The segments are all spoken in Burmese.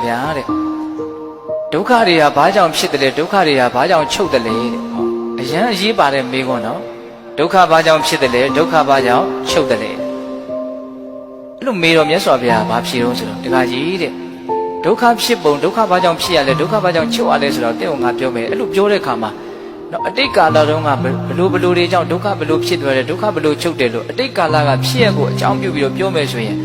ဗျာတဲ့ဒုက္ခတွေကဘာကြောင့်ဖြစ်တယ်လဲဒုက္ခတွေကဘာကြောင့်ချုပ်တယ်လဲအရန်အရေးပါတဲ့မေးခွန်းနော်ဒုက္ခဘာကြောင့်ဖြစ်တယ်လဲဒုက္ခဘာကြောင့်ချုပ်တယ်လဲအဲ့လိုမေးတော့မြတ်စွာဘုရားဘာဖြေတော့ဆိုတော့တခါကြီးတဲ့ဒုက္ခဖြစ်ပုံဒုက္ခဘာကြောင့်ဖြစ်ရလဲဒုက္ခဘာကြောင့်ချုပ်ရလဲဆိုတော့တဲ့ငါပြောမယ်အဲ့လိုပြောတဲ့အခါမှာနော်အတိတ်ကာလတုန်းကဘလို့တွေကြောင့်ဒုက္ခဘလို့ဖြစ်သွားတယ်ဒုက္ခဘလို့ချုပ်တယ်လို့အတိတ်ကာလကဖြစ်ရကိုအကြောင်းပြုပြီးတော့ပြောမယ်ဆိုရင်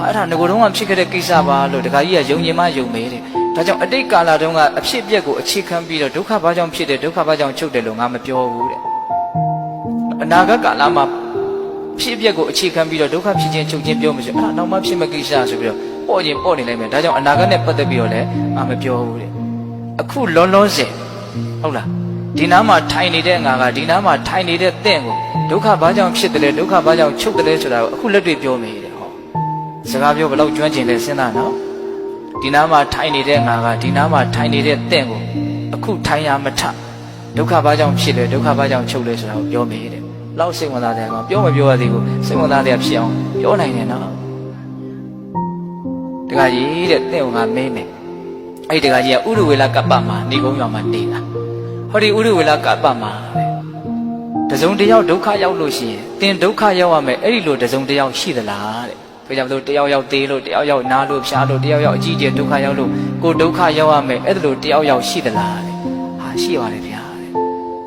အဲ့ဒါငကိုယ်တုန်းကဖြစ်ခဲ့တဲ့ကိစ္စပါလို့တခါကြီးကယုံကြည်မှယုံမေးတယ်ဒါကြောင့်အတိတ်ကာလတုန်းကအဖြစ်အပျက်ကိုအခြေခံပြီးတော့ဒုက္ခဘာကြောင့်ဖြစ်တယ်ဒုက္ခဘာကြောင့်ချုပ်တယ်လို့ငါမပြောဘူးတဲ့အနာဂတ်ကာလမှာဖြစ်အပျက်ကိုအခြေခံပြီးတော့ဒုက္ခဖြစ်ခြင်းချုပ်ခြင်းပြောမှဆိုအဲ့ဒါနောက်မှဖြစ်မဲ့ကိစ္စဆိုပြီးတော့ပေါ့ခြင်းပေါ့နေလိုက်မယ်ဒါကြောင့်အနာဂတ်နဲ့ပတ်သက်ပြီးတော့လည်းငါမပြောဘူးတဲ့အခုလောလောဆယ်ဟုတ်လားဒီနားမှာထိုင်နေတဲ့ငါကဒီနားမှာထိုင်နေတဲ့တင့်ကိုဒုက္ခဘာကြောင့်ဖြစ်တယ်လဲဒုက္ခဘာကြောင့်ချုပ်တယ်လဲဆိုတာကိုအခုလက်တွေ့ပြောမိတယ်ဟောစကားပြောဘယ်လောက်ကျွမ်းကျင်လဲစဉ်းစားနော်ဒီနားမှာထိုင်နေတဲ့ငါကဒီနားမှာထိုင်နေတဲ့တင့်ကိုအခုထိုင်ရမထဒုက္ခဘာကြောင့်ဖြစ်လဲဒုက္ခဘာကြောင့်ချုပ်လဲဆိုတာကိုပြောမိတယ်လောက်စိတ်ဝင်စားတယ်ကောင်ပြောမပြောရသေးဘူးစိတ်ဝင်စားတယ်ဖြစ်အောင်ပြောနိုင်တယ်နော်တခါကြီးတဲ့တင့်ကိုငါမင်းမယ်အဲ့ဒီတခါကြီးကဥရဝေလကပ္ပမှာနေကုန်းရွာမှာနေတာဟောဒီဥရဝေလကပ္ပမှာတစုံတယောက်ဒုက္ခရောက်လို့ရှိရင်သင်ဒုက္ခရောက်ရမယ်အဲ့ဒီလိုတစုံတယောက်ရှိသလားတဲ့ဒါကြောင့်တယောက်ယောက်သေးလို့တယောက်ယောက်နားလို့ဖျားလို့တယောက်ယောက်အကြီးကျယ်ဒုက္ခရောက်လို့ကိုဒုက္ခရောက်ရမယ်အဲ့ဒါလိုတယောက်ယောက်ရှိသလားတဲ့ဟာရှိပါတယ်ဗျာ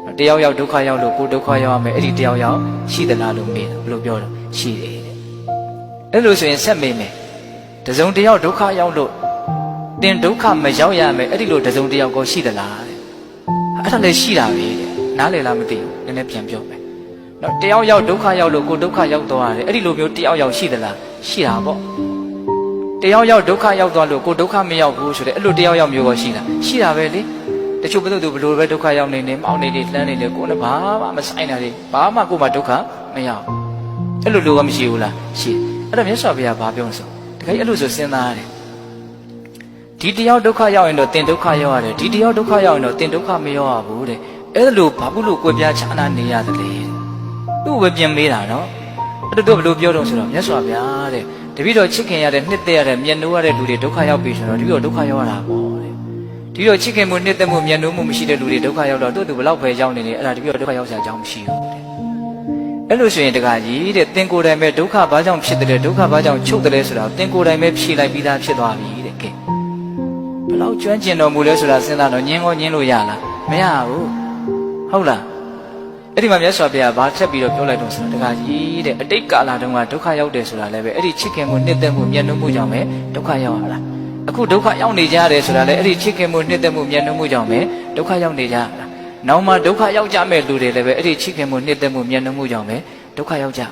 တဲ့တယောက်ယောက်ဒုက္ခရောက်လို့ကိုဒုက္ခရောက်ရမယ်အဲ့ဒီတယောက်ယောက်ရှိသလားလို့မေးတယ်ဘယ်လိုပြောတော့ရှိတယ်တဲ့အဲ့လိုဆိုရင်ဆက်မေးမယ်တစုံတယောက်ဒုက္ခရောက်လို့သင်ဒုက္ခမရောက်ရမယ်အဲ့ဒီလိုတစုံတယောက်ကိုရှိသလားတဲ့အဲ့ဒါလည်းရှိတာပဲတဲ့နားလည်လားမသိဘူးနည်းနည်းပြန်ပြောမယ်နော်တယောက်ယောက်ဒုက္ခရောက်လို့ကိုဒုက္ခရောက်သွားတယ်အဲ့ဒီလိုမျိုးတယောက်ယောက်ရှိသလားရှိတာပေါ့တယောက်ယောက်ဒုက္ခရောက်သွားလို့ကိုဒုက္ခမရောက်ဘူးဆိုတဲ့အဲ့လိုတယောက်ယောက်မျိုးကိုရှိတာပဲလေတချို့ဘယ်သူဘလို့ပဲဒုက္ခရောက်နေမောင်းနေလေလှမ်းနေလေကိုယ်နဲ့ဘာမှမဆိုင်တာလေဘာမှကိုယ်မှဒုက္ခမရောက်အဲ့လိုလူကမရှိဘူးလားရှိအဲ့တော့မြတ်စွာဘုရားဘာပြောလဲဆိုတခါအဲ့လိုဆိုစဉ်းစားရတယ်ဒီတယောက်ဒုက္ခရောက်ရင်တော့သင်ဒုက္ခရောက်ရတယ်ဒီတယောက်ဒုက္ခရောက်ရင်တော့သင်ဒုက္ခမရောက်ရဘူးတဲ့အဲ့လိုဘာဘူးလို့ကိုယ်ပြားချာနာနေရတယ်လေသူ့ပဲပြင်မေးတာနော်အဲ့တို့ဘယ်လိုပြောတော့ဆိုတော့မြတ်စွာဘုရားတဲ့တပည့်တော်ချစ်ခင်ရတဲ့နှစ်သက်ရတဲ့မျက်နှိုးရတဲ့လူတွေဒုက္ခရောက်ပြီဆိုတော့တပည့်တော်ဒုက္ခရောက်ရတာပေါ့တဲ့တပည့်တော်ချစ်ခင်မှုနှစ်သက်မှုမျက်နှိုးမှုမရှိတဲ့လူတွေဒုက္ခရောက်တော့သူ့ဘယ်လောက်ပဲရောက်နေနေအဲ့ဒါတပည့်တော်ဒုက္ခရောက်စရာအကြောင်းမရှိဘူးတဲ့အဲ့လိုဆိုရင်တခါကြီးတဲ့သင်ကိုယ်တိုင်ပဲဒုက္ခဘာကြောင့်ဖြစ်တယ်လဲဒုက္ခဘာကြောင့်ချုပ်တယ်လဲဆိုတာသင်ကိုယ်တိုင်ပဲဖြေလိုက်ပြီးသားဖြစ်သွားပြီတဲ့ကဲဘယ်လောက်ကျွမ်းကျင်တော်မူလဲဆိုတာစဉ်းစားတော့ညင်းလို့ရလားမရဘူးဟုတ်လားအဲ့ဒီမှာမြတ်စွာဘုရားဘာထက်ပြီးတော့ပြောလိုက်တော့ဆိုတော့တခါကြီးတဲ့အတိတ်ကာလတုန်းကဒုက္ခရောက်တယ်ဆိုတာလည်းပဲအဲ့ဒီချစ်ခင်မှုနှစ်သက်မှုမျက်နှာမှုကြောင့်ပဲဒုက္ခရောက်ရတာအခုဒုက္ခရောက်နေကြတယ်ဆိုတာလည်းအဲ့ဒီချစ်ခင်မှုနှစ်သက်မှုမျက်နှာမှုကြောင့်ပဲဒုက္ခရောက်နေကြတာနောက်မှဒုက္ခရောက်ကြမဲ့လူတွေလည်းပဲအဲ့ဒီချစ်ခင်မှုနှစ်သက်မှုမျက်နှာမှုကြောင့်ပဲဒုက္ခရောက်ကြ